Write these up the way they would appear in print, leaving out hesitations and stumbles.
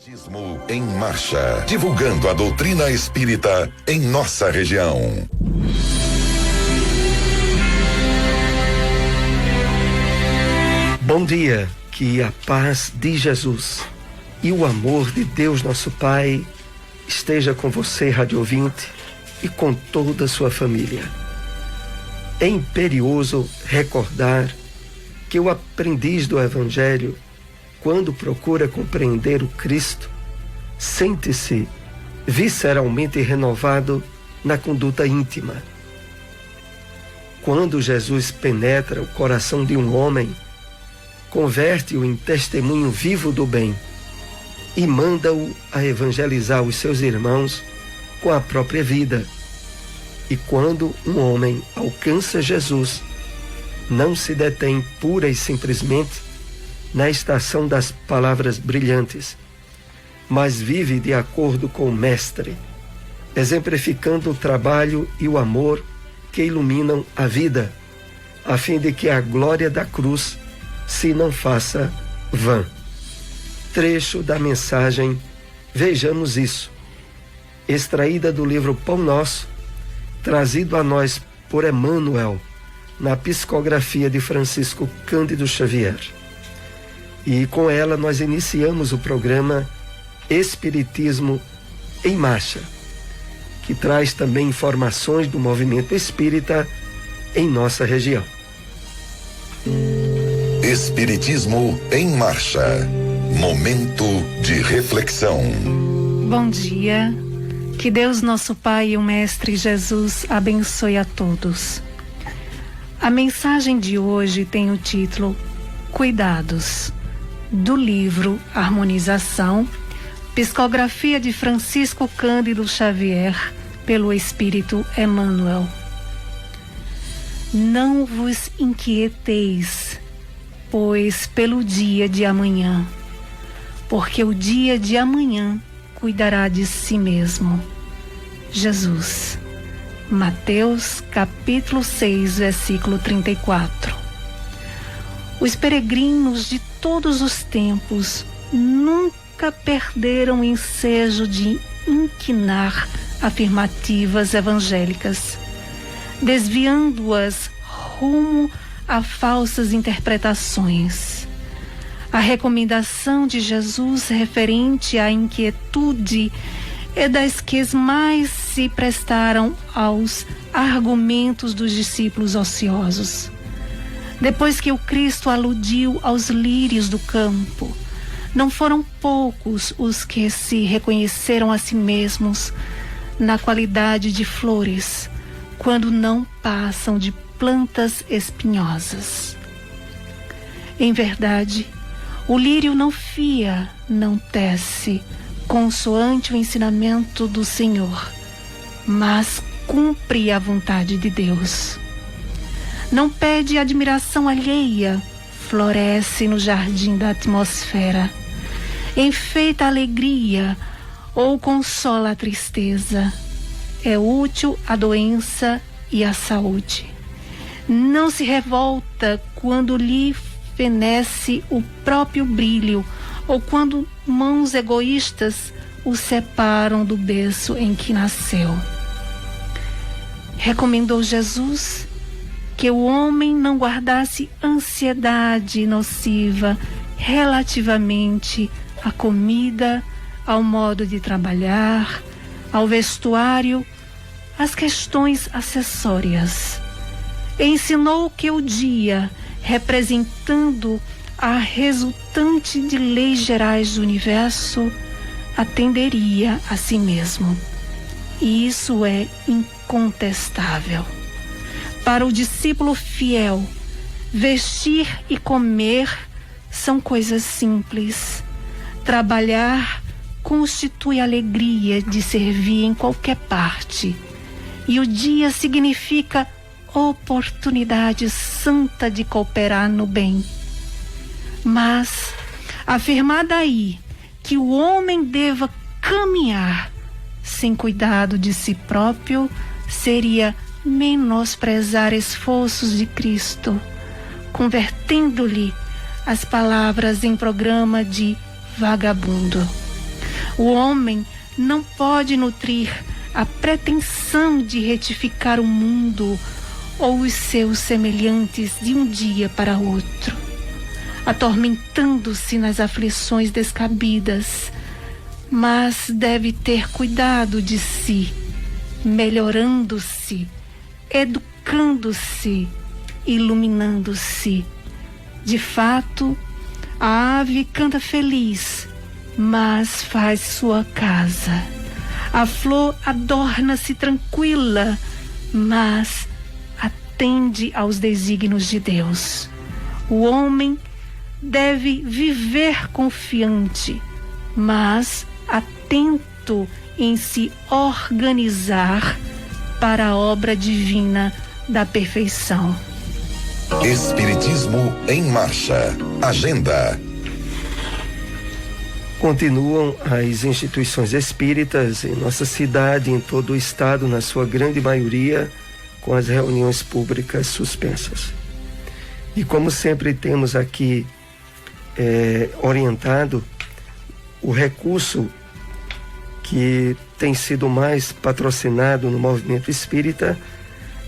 Espiritismo em Marcha, divulgando a doutrina espírita em nossa região. Bom dia, que a paz de Jesus e o amor de Deus nosso Pai esteja com você, rádio ouvinte, e com toda a sua família. É imperioso recordar que o aprendiz do Evangelho, quando procura compreender o Cristo, sente-se visceralmente renovado na conduta íntima. Quando Jesus penetra o coração de um homem, converte-o em testemunho vivo do bem e manda-o a evangelizar os seus irmãos com a própria vida. E quando um homem alcança Jesus, não se detém pura e simplesmente na estação das palavras brilhantes, mas vive de acordo com o Mestre, exemplificando o trabalho e o amor que iluminam a vida, a fim de que a glória da cruz se não faça vã. Trecho da mensagem Vejamos Isso, extraída do livro Pão Nosso, trazido a nós por Emmanuel, na psicografia de Francisco Cândido Xavier. E com ela nós iniciamos o programa Espiritismo em Marcha, que traz também informações do movimento espírita em nossa região. Espiritismo em Marcha, momento de reflexão. Bom dia, que Deus nosso Pai e o Mestre Jesus abençoe a todos. A mensagem de hoje tem o título Cuidados, do livro Harmonização, psicografia de Francisco Cândido Xavier, pelo Espírito Emmanuel. Não vos inquieteis, pois, pelo dia de amanhã, porque o dia de amanhã cuidará de si mesmo. Jesus. Mateus, capítulo 6, versículo 34. Os peregrinos de todos os tempos nunca perderam o ensejo de inquinar afirmativas evangélicas, desviando-as rumo a falsas interpretações. A recomendação de Jesus referente à inquietude é das que mais se prestaram aos argumentos dos discípulos ociosos. Depois que o Cristo aludiu aos lírios do campo, não foram poucos os que se reconheceram a si mesmos na qualidade de flores, quando não passam de plantas espinhosas. Em verdade, o lírio não fia, não tece, consoante o ensinamento do Senhor, mas cumpre a vontade de Deus. Não pede admiração alheia, floresce no jardim da atmosfera, enfeita a alegria ou consola a tristeza, é útil à doença e à saúde. Não se revolta quando lhe fenece o próprio brilho ou quando mãos egoístas o separam do berço em que nasceu. Recomendou Jesus que o homem não guardasse ansiedade nociva relativamente à comida, ao modo de trabalhar, ao vestuário, às questões acessórias. Ensinou que o dia, representando a resultante de leis gerais do universo, atenderia a si mesmo. E isso é incontestável. Para o discípulo fiel, vestir e comer são coisas simples. Trabalhar constitui a alegria de servir em qualquer parte. E o dia significa oportunidade santa de cooperar no bem. Mas afirmar daí que o homem deva caminhar sem cuidado de si próprio seria menosprezar esforços de Cristo, convertendo-lhe as palavras em programa de vagabundo. O homem não pode nutrir a pretensão de retificar o mundo ou os seus semelhantes de um dia para outro, atormentando-se nas aflições descabidas, mas deve ter cuidado de si, melhorando-se, educando-se, iluminando-se. De fato, a ave canta feliz, mas faz sua casa. A flor adorna-se tranquila, mas atende aos desígnios de Deus. O homem deve viver confiante, mas atento em se organizar para a obra divina da perfeição. Espiritismo em Marcha. Agenda. Continuam as instituições espíritas em nossa cidade, em todo o estado, na sua grande maioria, com as reuniões públicas suspensas. E como sempre temos aqui orientado, o recurso que tem sido mais patrocinado no movimento espírita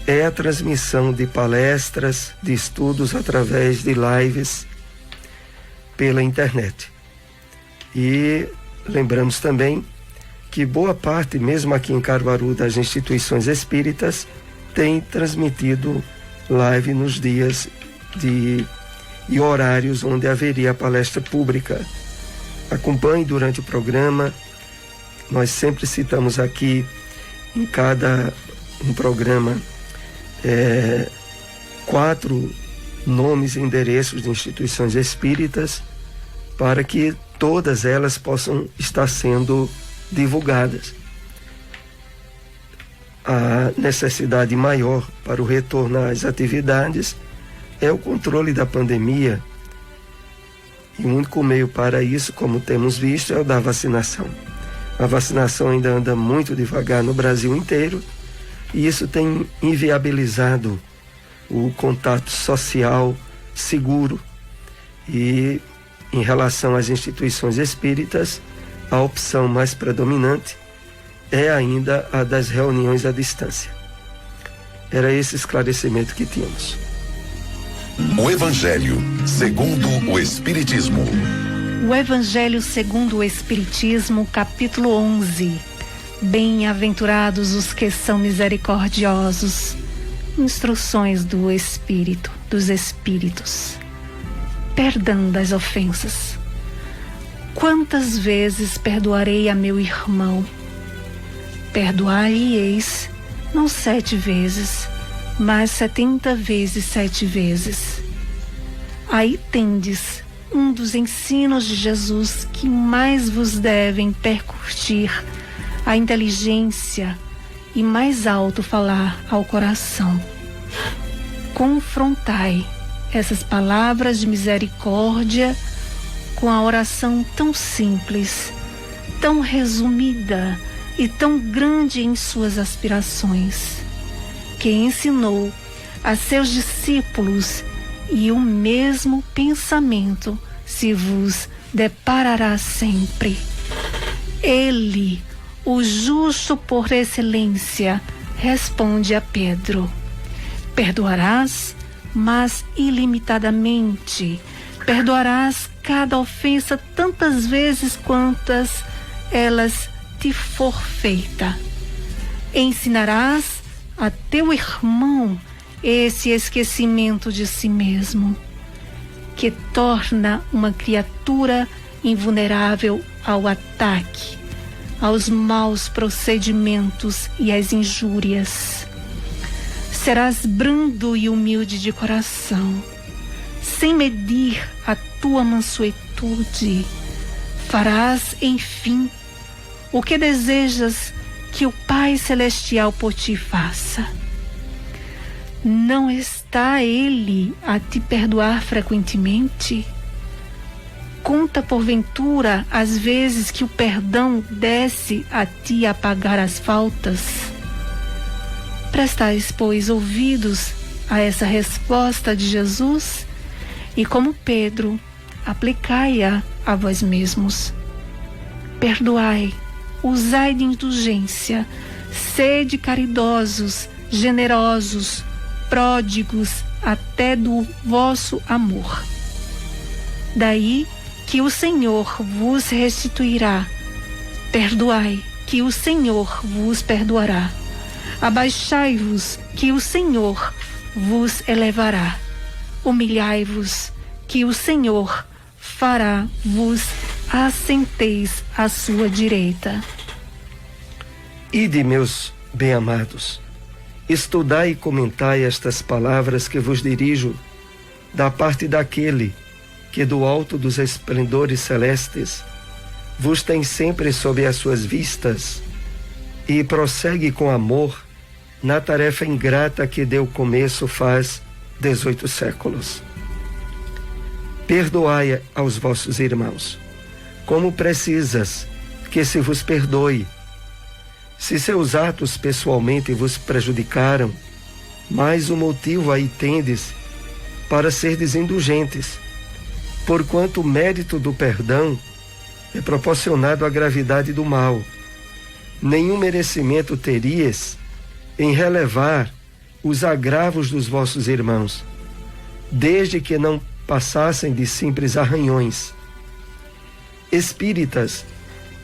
é a transmissão de palestras, de estudos através de lives pela internet. E lembramos também que boa parte, mesmo aqui em Caruaru, das instituições espíritas tem transmitido live nos dias e horários onde haveria a palestra pública. Acompanhe durante o programa. Nós sempre citamos aqui em cada programa 4 nomes e endereços de instituições espíritas para que todas elas possam estar sendo divulgadas. A necessidade maior para o retorno às atividades é o controle da pandemia, e o único meio para isso, como temos visto, é o da vacinação. A vacinação ainda anda muito devagar no Brasil inteiro, e isso tem inviabilizado o contato social seguro. E em relação às instituições espíritas, a opção mais predominante é ainda a das reuniões à distância. Era esse esclarecimento que tínhamos. O Evangelho segundo o Espiritismo. O Evangelho segundo o Espiritismo, capítulo 11. Bem-aventurados os que são misericordiosos. Instruções do Espírito, dos Espíritos. Perdão das ofensas. Quantas vezes perdoarei a meu irmão? Perdoar-lhe-eis, não 7 vezes, mas 70 vezes 7 vezes. Aí tendes um dos ensinos de Jesus que mais vos devem percutir a inteligência e mais alto falar ao coração. Confrontai essas palavras de misericórdia com a oração tão simples, tão resumida e tão grande em suas aspirações, que ensinou a seus discípulos, e o mesmo pensamento se vos deparará sempre. Ele, o justo por excelência, responde a Pedro: perdoarás, mas ilimitadamente. Perdoarás cada ofensa tantas vezes quantas elas te for feita. Ensinarás a teu irmão esse esquecimento de si mesmo, que torna uma criatura invulnerável ao ataque, aos maus procedimentos e às injúrias. Serás brando e humilde de coração, sem medir a tua mansuetude. Farás, enfim, o que desejas que o Pai Celestial por ti faça. Não está Ele a te perdoar frequentemente? Conta porventura as vezes que o perdão desce a ti a pagar as faltas? Prestais, pois, ouvidos a essa resposta de Jesus, e como Pedro, aplicai-a a vós mesmos. perdoai, usai de indulgência, sede caridosos, generosos, pródigos até do vosso amor. Daí que o Senhor vos restituirá. Perdoai, que o Senhor vos perdoará. Abaixai-vos, que o Senhor vos elevará. Humilhai-vos, que o Senhor fará vos assenteis à sua direita. Ide, meus bem-amados, estudai e comentai estas palavras que vos dirijo da parte daquele que do alto dos esplendores celestes vos tem sempre sob as suas vistas e prossegue com amor na tarefa ingrata que deu começo faz 18 séculos. Perdoai aos vossos irmãos, como precisas que se vos perdoe. Se seus atos pessoalmente vos prejudicaram, mais um motivo aí tendes para serdes indulgentes, porquanto o mérito do perdão é proporcionado à gravidade do mal. Nenhum merecimento terias em relevar os agravos dos vossos irmãos, desde que não passassem de simples arranhões. Espíritas,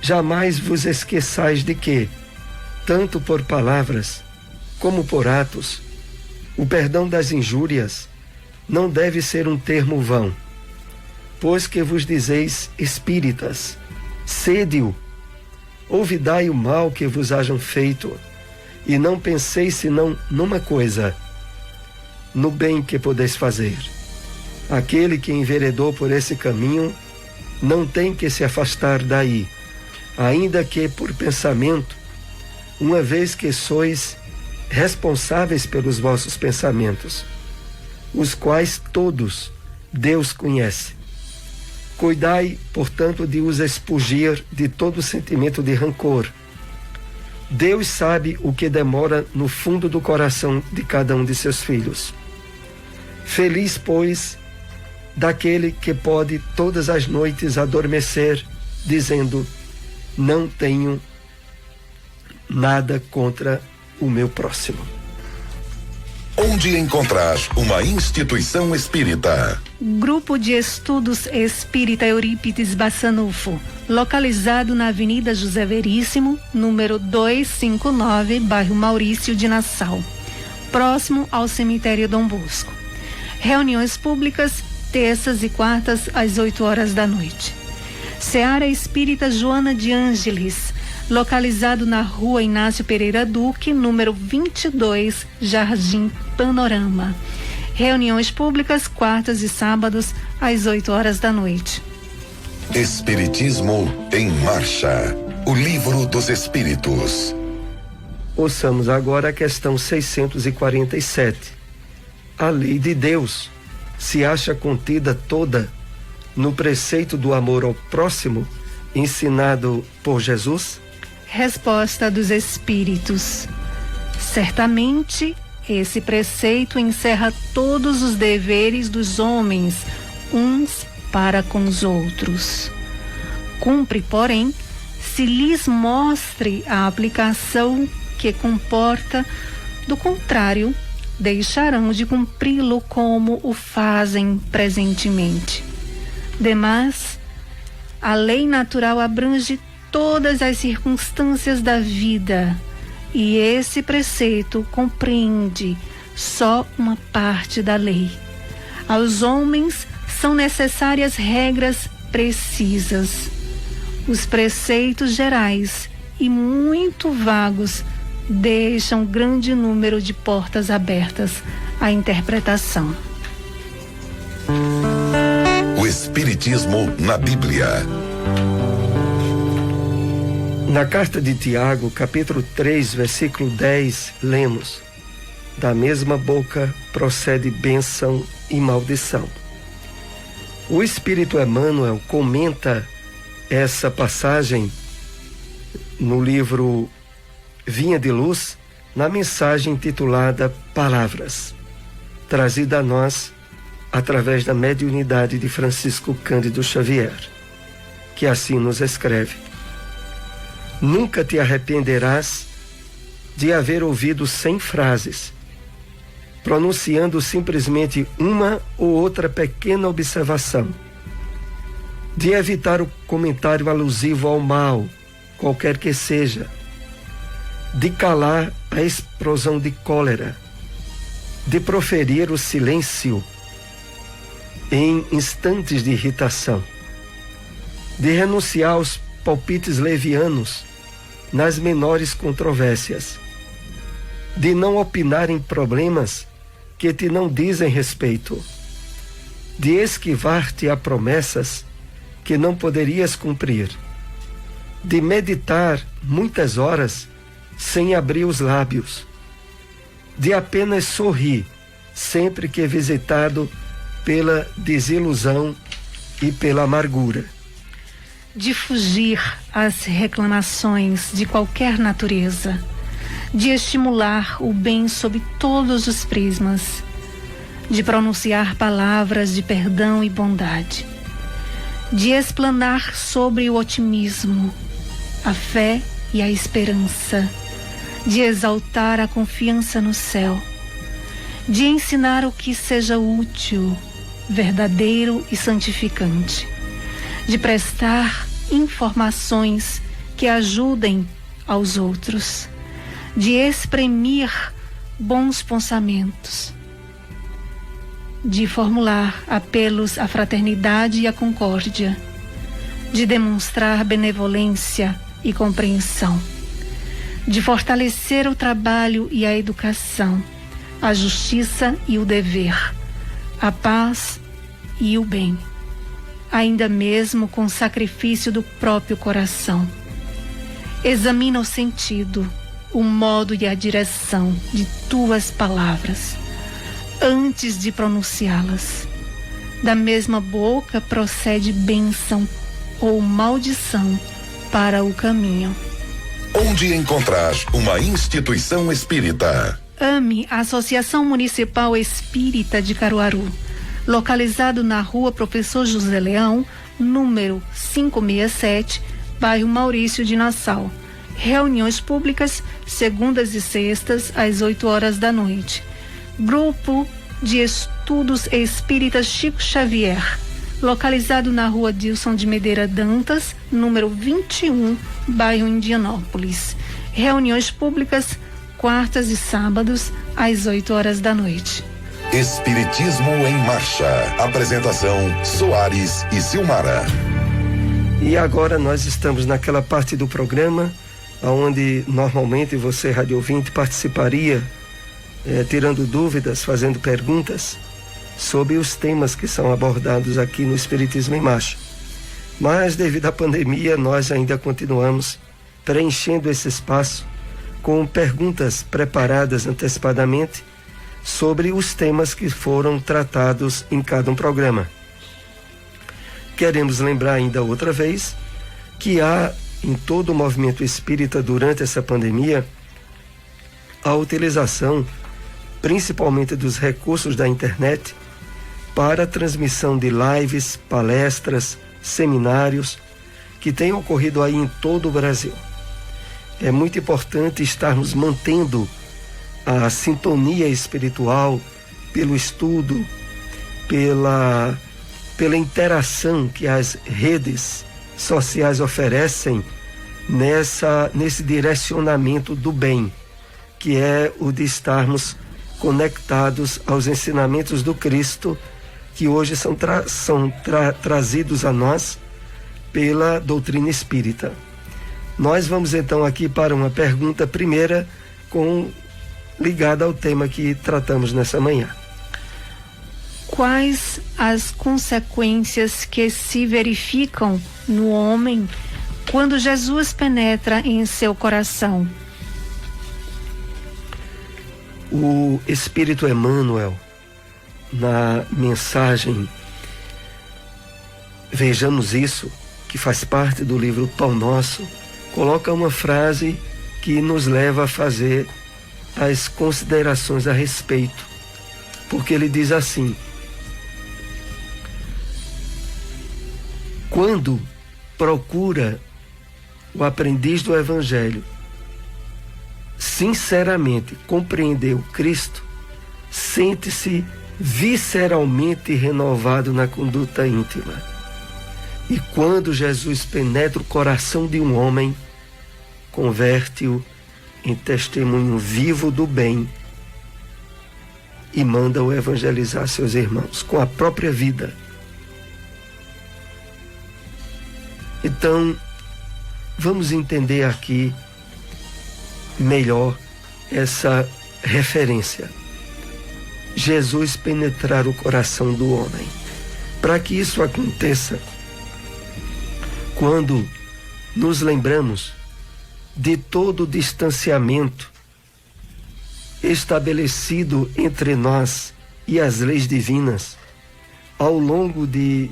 jamais vos esqueçais de que, tanto por palavras como por atos, o perdão das injúrias não deve ser um termo vão, pois que vos dizeis espíritas, sede-o, ouvidai o mal que vos hajam feito, e não penseis senão numa coisa, no bem que podeis fazer. Aquele que enveredou por esse caminho não tem que se afastar daí, ainda que por pensamento, uma vez que sois responsáveis pelos vossos pensamentos, os quais todos Deus conhece. Cuidai, portanto, de os expurgir de todo sentimento de rancor. Deus sabe o que demora no fundo do coração de cada um de seus filhos. Feliz, pois, daquele que pode todas as noites adormecer, dizendo: não tenho nada contra o meu próximo. Onde encontrar uma instituição espírita? Grupo de Estudos Espírita Eurípides Bassanufo, localizado na Avenida José Veríssimo, número 259, bairro Maurício de Nassau, próximo ao cemitério Dom Bosco. Reuniões públicas, terças e quartas, às 8 horas da noite. Seara Espírita Joana de Ângeles, localizado na Rua Inácio Pereira Duque, número 22, Jardim Panorama. Reuniões públicas, quartas e sábados, às 8 horas da noite. Espiritismo em Marcha, o livro dos Espíritos. Ouçamos agora a questão 647. A lei de Deus se acha contida toda no preceito do amor ao próximo, ensinado por Jesus? Resposta dos Espíritos. Certamente, esse preceito encerra todos os deveres dos homens, uns para com os outros. Cumpre, porém, se lhes mostre a aplicação que comporta, do contrário, deixarão de cumpri-lo como o fazem presentemente. Demais, a lei natural abrange todas as circunstâncias da vida, e esse preceito compreende só uma parte da lei. Aos homens são necessárias regras precisas. Os preceitos gerais e muito vagos deixam grande número de portas abertas à interpretação. O Espiritismo na Bíblia. Na carta de Tiago, capítulo 3, versículo 10, lemos: da mesma boca procede bênção e maldição. O Espírito Emmanuel comenta essa passagem no livro Vinha de Luz, na mensagem intitulada Palavras, trazida a nós através da mediunidade de Francisco Cândido Xavier, que assim nos escreve: Nunca te arrependerás de haver ouvido 100 frases, pronunciando simplesmente uma ou outra pequena observação, de evitar o comentário alusivo ao mal, qualquer que seja, de calar a explosão de cólera, de proferir o silêncio em instantes de irritação, de renunciar aos palpites levianos nas menores controvérsias, de não opinar em problemas que te não dizem respeito, de esquivar-te a promessas que não poderias cumprir, de meditar muitas horas sem abrir os lábios, de apenas sorrir sempre que visitado pela desilusão e pela amargura, de fugir às reclamações de qualquer natureza, de estimular o bem sob todos os prismas, de pronunciar palavras de perdão e bondade, de explanar sobre o otimismo, a fé e a esperança, de exaltar a confiança no céu, de ensinar o que seja útil, verdadeiro e santificante, de prestar informações que ajudem aos outros, de exprimir bons pensamentos, de formular apelos à fraternidade e à concórdia, de demonstrar benevolência e compreensão, de fortalecer o trabalho e a educação, a justiça e o dever, a paz e o bem, ainda mesmo com sacrifício do próprio coração. Examina o sentido, o modo e a direção de tuas palavras, antes de pronunciá-las. Da mesma boca procede bênção ou maldição para o caminho. Onde encontrar uma instituição espírita? AME, Associação Municipal Espírita de Caruaru, localizado na Rua Professor José Leão, número 567, bairro Maurício de Nassau. Reuniões públicas, segundas e sextas, às 8 horas da noite. Grupo de Estudos Espíritas Chico Xavier, localizado na Rua Dilson de Medeira Dantas, número 21, bairro Indianópolis. Reuniões públicas, quartas e sábados, às 8 horas da noite. Espiritismo em Marcha. Apresentação: Soares e Silmara. E agora nós estamos naquela parte do programa onde normalmente você, rádio ouvinte, participaria, tirando dúvidas, fazendo perguntas sobre os temas que são abordados aqui no Espiritismo em Marcha. Mas devido à pandemia, nós ainda continuamos preenchendo esse espaço com perguntas preparadas antecipadamente sobre os temas que foram tratados em cada um programa. Queremos lembrar ainda outra vez que há em todo o movimento espírita durante essa pandemia a utilização principalmente dos recursos da internet para a transmissão de lives, palestras, seminários que têm ocorrido aí em todo o Brasil. É muito importante estarmos mantendo a sintonia espiritual pelo estudo, pela interação que as redes sociais oferecem nesse direcionamento do bem, que é o de estarmos conectados aos ensinamentos do Cristo, que hoje são trazidos a nós pela doutrina espírita. Nós vamos então aqui para uma pergunta primeira ligada ao tema que tratamos nessa manhã. Quais as consequências que se verificam no homem quando Jesus penetra em seu coração? O Espírito Emmanuel, na mensagem Vejamos Isso, que faz parte do livro Pão Nosso, coloca uma frase que nos leva a fazer as considerações a respeito, porque ele diz assim: quando procura o aprendiz do Evangelho sinceramente compreendeu Cristo, sente-se visceralmente renovado na conduta íntima. E quando Jesus penetra o coração de um homem, converte-o em testemunho vivo do bem e manda-o evangelizar seus irmãos com a própria vida. Então, vamos entender aqui melhor essa referência. Jesus penetrar o coração do homem. Para que isso aconteça, quando nos lembramos de todo o distanciamento estabelecido entre nós e as leis divinas ao longo de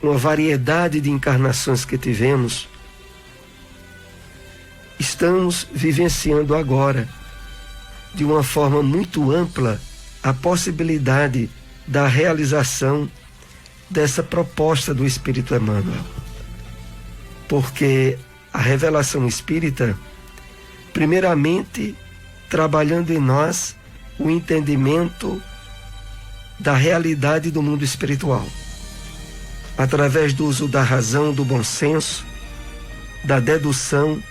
uma variedade de encarnações que tivemos, estamos vivenciando agora, de uma forma muito ampla, a possibilidade da realização dessa proposta do Espírito Emmanuel. Porque a revelação espírita, primeiramente, trabalhando em nós o entendimento da realidade do mundo espiritual, através do uso da razão, do bom senso, da dedução.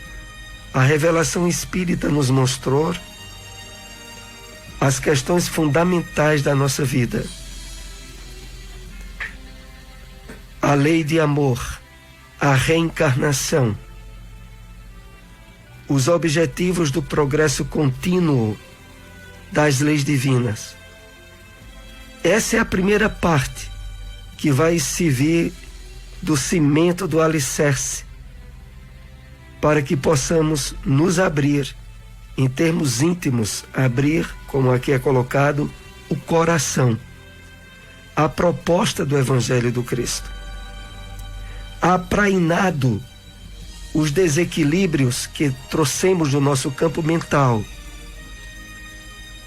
A revelação espírita nos mostrou as questões fundamentais da nossa vida. A lei de amor, a reencarnação, os objetivos do progresso contínuo das leis divinas. Essa é a primeira parte que vai servir do cimento, do alicerce, para que possamos nos abrir, em termos íntimos, abrir, como aqui é colocado, o coração, a proposta do Evangelho do Cristo. Aprainado os desequilíbrios que trouxemos do nosso campo mental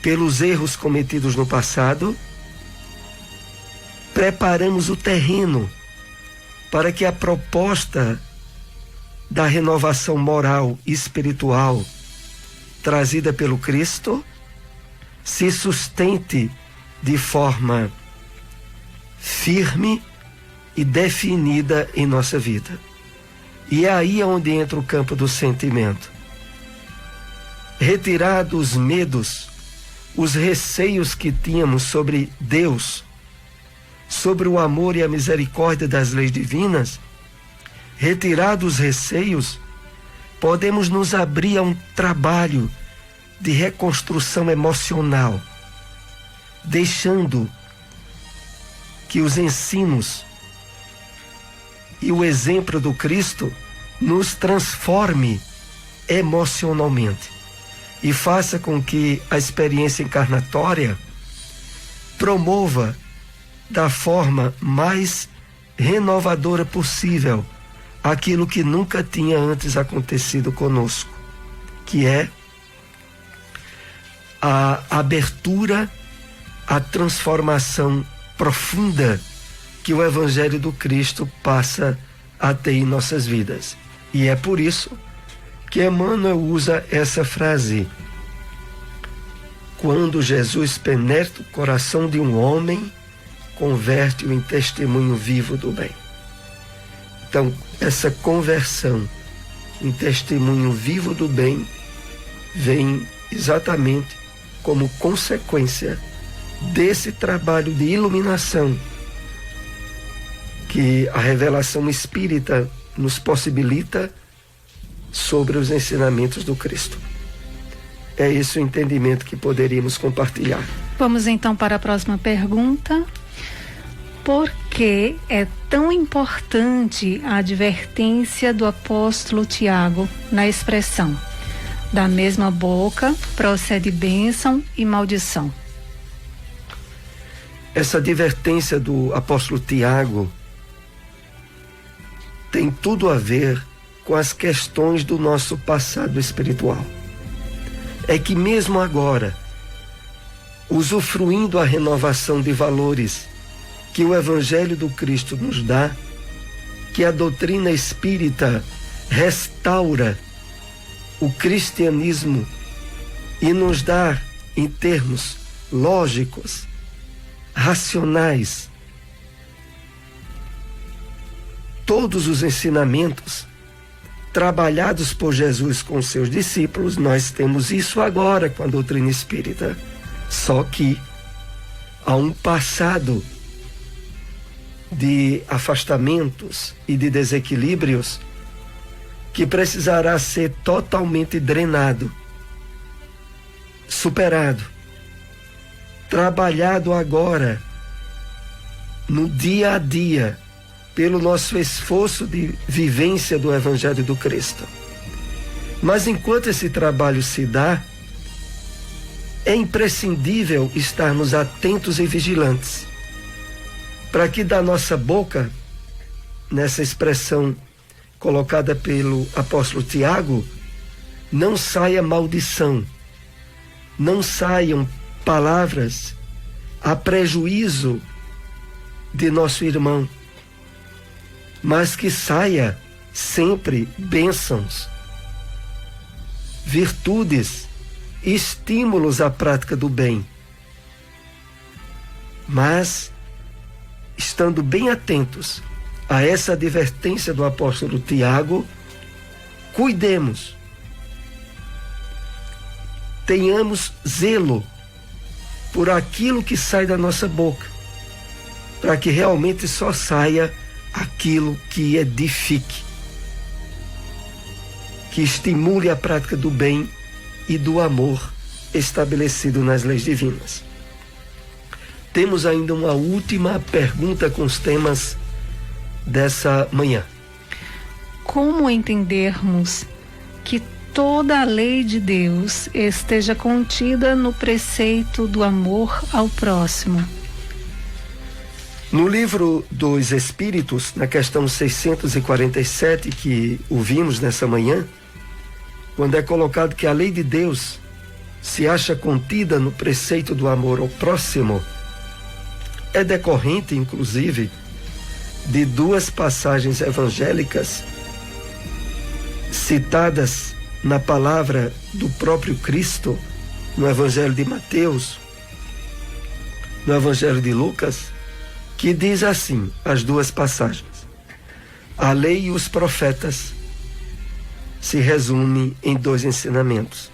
pelos erros cometidos no passado, preparamos o terreno para que a proposta da renovação moral e espiritual trazida pelo Cristo se sustente de forma firme e definida em nossa vida. E é aí onde entra o campo do sentimento. Retirados os medos, os receios que tínhamos sobre Deus, sobre o amor e a misericórdia das leis divinas, retirados os receios, podemos nos abrir a um trabalho de reconstrução emocional, deixando que os ensinos e o exemplo do Cristo nos transforme emocionalmente e faça com que a experiência encarnatória promova da forma mais renovadora possível aquilo que nunca tinha antes acontecido conosco, que é a abertura, a transformação profunda que o Evangelho do Cristo passa a ter em nossas vidas. E é por isso que Emmanuel usa essa frase: quando Jesus penetra o coração de um homem, converte-o em testemunho vivo do bem. Então, essa conversão em testemunho vivo do bem vem exatamente como consequência desse trabalho de iluminação que a revelação espírita nos possibilita sobre os ensinamentos do Cristo. É esse o entendimento que poderíamos compartilhar. Vamos então para a próxima pergunta. Por que é tão importante a advertência do apóstolo Tiago na expressão: da mesma boca procede bênção e maldição? Essa advertência do apóstolo Tiago tem tudo a ver com as questões do nosso passado espiritual. É que mesmo agora, usufruindo a renovação de valores que o Evangelho do Cristo nos dá, que a doutrina espírita restaura o cristianismo e nos dá, em termos lógicos, racionais, todos os ensinamentos trabalhados por Jesus com seus discípulos. Nós temos isso agora com a doutrina espírita. Só que há um passado de afastamentos e de desequilíbrios que precisará ser totalmente drenado, superado, trabalhado agora, no dia a dia, pelo nosso esforço de vivência do Evangelho do Cristo. Mas enquanto esse trabalho se dá, é imprescindível estarmos atentos e vigilantes, para que da nossa boca, nessa expressão colocada pelo apóstolo Tiago, não saia maldição, não saiam palavras a prejuízo de nosso irmão, mas que saia sempre bênçãos, virtudes, estímulos à prática do bem. Mas, estando bem atentos a essa advertência do apóstolo Tiago, cuidemos, tenhamos zelo por aquilo que sai da nossa boca, para que realmente só saia aquilo que edifique, que estimule a prática do bem e do amor estabelecido nas leis divinas. Temos ainda uma última pergunta com os temas dessa manhã. Como entendermos que toda a lei de Deus esteja contida no preceito do amor ao próximo? No livro dos Espíritos, na questão 647, que ouvimos nessa manhã, quando é colocado que a lei de Deus se acha contida no preceito do amor ao próximo, é decorrente, inclusive, de duas passagens evangélicas citadas na palavra do próprio Cristo, no Evangelho de Mateus, no Evangelho de Lucas, que diz assim, as duas passagens: a lei e os profetas se resume em dois ensinamentos: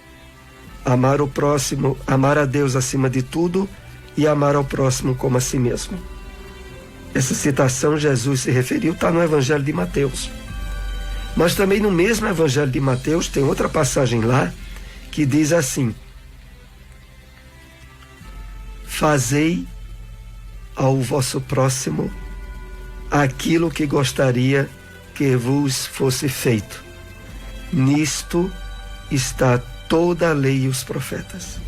amar o próximo, amar a Deus acima de tudo e amar ao próximo como a si mesmo. Essa citação Jesus se referiu, está no Evangelho de Mateus. Mas também no mesmo Evangelho de Mateus tem outra passagem lá que diz assim: fazei ao vosso próximo aquilo que gostaria que vos fosse feito. Nisto está toda a lei e os profetas.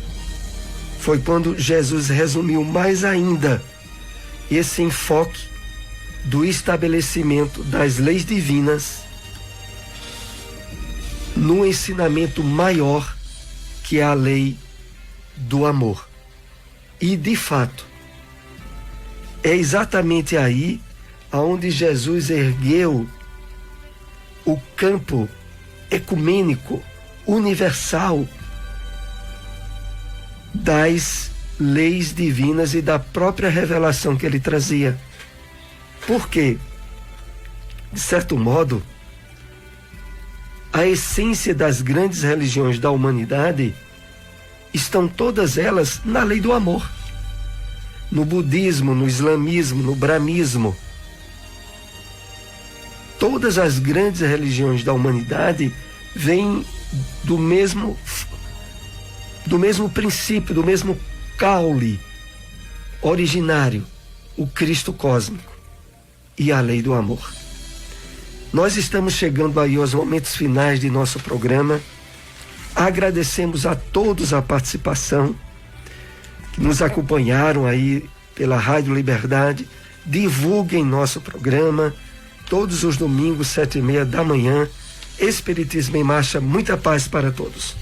Foi quando Jesus resumiu mais ainda esse enfoque do estabelecimento das leis divinas no ensinamento maior, que é a lei do amor. E, de fato, é exatamente aí aonde Jesus ergueu o campo ecumênico, universal, das leis divinas e da própria revelação que ele trazia. Porque, de certo modo, a essência das grandes religiões da humanidade estão todas elas na lei do amor. No budismo, no islamismo, no brahmismo. Todas as grandes religiões da humanidade vêm do mesmo princípio, do mesmo caule originário, o Cristo cósmico e a lei do amor. Nós estamos chegando aí aos momentos finais de nosso programa. Agradecemos a todos a participação, que nos acompanharam aí pela Rádio Liberdade. Divulguem nosso programa todos os domingos, 7:30 da manhã. Espiritismo em Marcha, muita paz para todos.